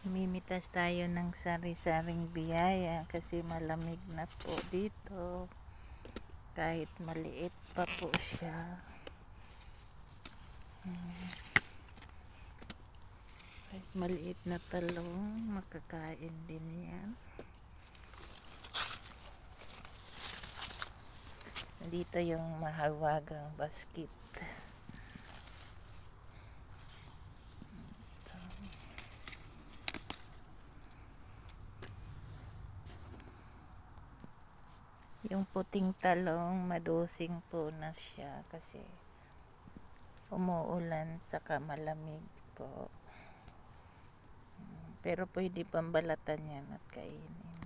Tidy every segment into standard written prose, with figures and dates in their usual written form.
Mimitas tayo ng sari-saring biyaya kasi malamig na po dito. Kahit maliit pa po siya. Kahit maliit na talong, makakain din yan. Dito yung mahawagang basket. Yung puting talong, madosing po na siya kasi umuulan saka malamig po. Pero pwede pambalatan yan at kainin.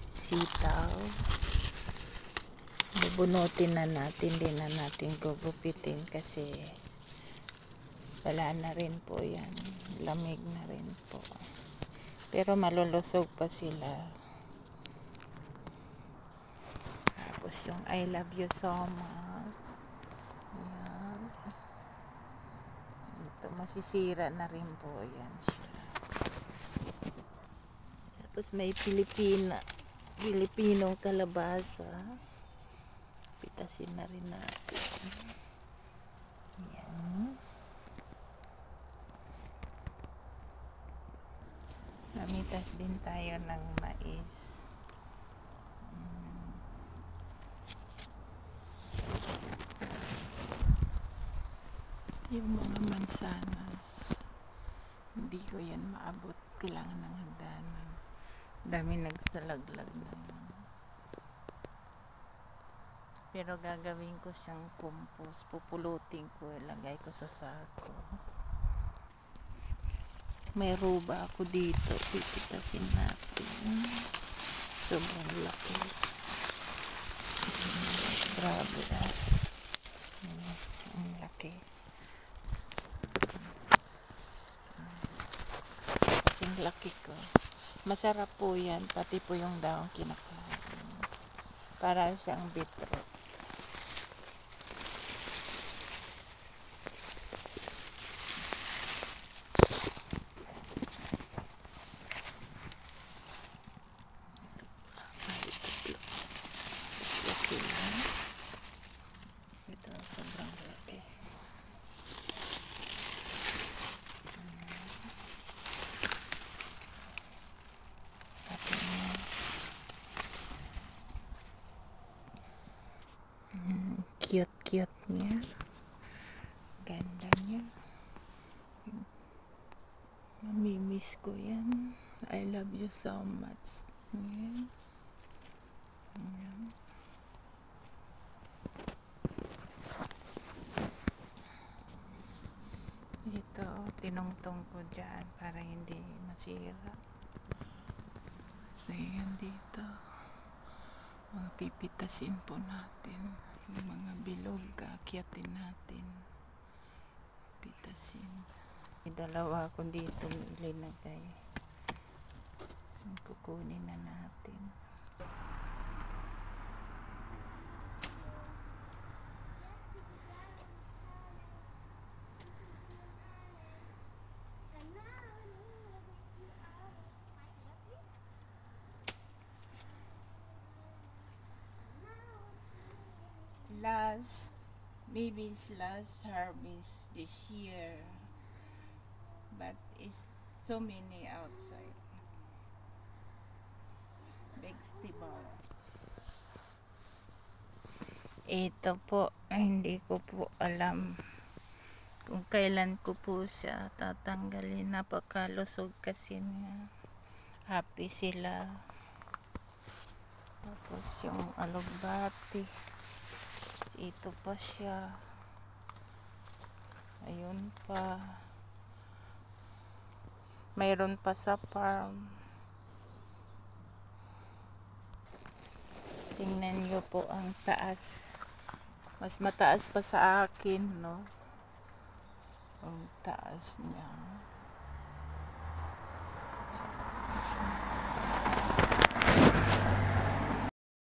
Sitaw. Bubunutin na natin, din na natin gugupitin kasi wala na rin po yan. Lamig na rin po. Pero malulusog pa sila. Tapos yung I love you so much. Ayan. Ito, masisira na rin po yan siya. Tapos may Pilipinong kalabasa. Pitasin na rin natin. Ayan. Namitas din tayo ng mais. Yung mga mansanas, hindi ko yan maabot. Kailangan ng hagdanan. Dami nagsalaglag na yan. Pero gagawin ko siyang compost. Pupulutin ko, ilagay ko sa sako. May ruba ako dito. Pipitasin natin. Sobrang laki. Grabe ah. Ang laki. Kasing laki ko. Masarap po yan. Pati po yung daong kinakain. Para siyang beetroot. Ito, sobrang laki. Cute niya. Ganda niya. Mamimiss ko yan. I love you so much. Ayan. Ayan. Ito, tinungtong ko dyan para hindi masira. So, yan dito. Mga pipitasin po natin. Yung mga bilog, kakyatin natin. Pitasin. May dalawa akong dito ilinagay. Kukunin na natin. Maybe it's last harvest this year, but it's so many outside. Vegetable. Ito po, hindi ko po alam kung kailan ko po siya tatanggalin. Napakalusog kasi niya. Happy sila. Tapos yung alugbati. Ito pa siya. Ayun pa. Mayroon pa sa farm. Tingnan nyo po ang taas. Mas mataas pa sa akin, no? Ang taas niya.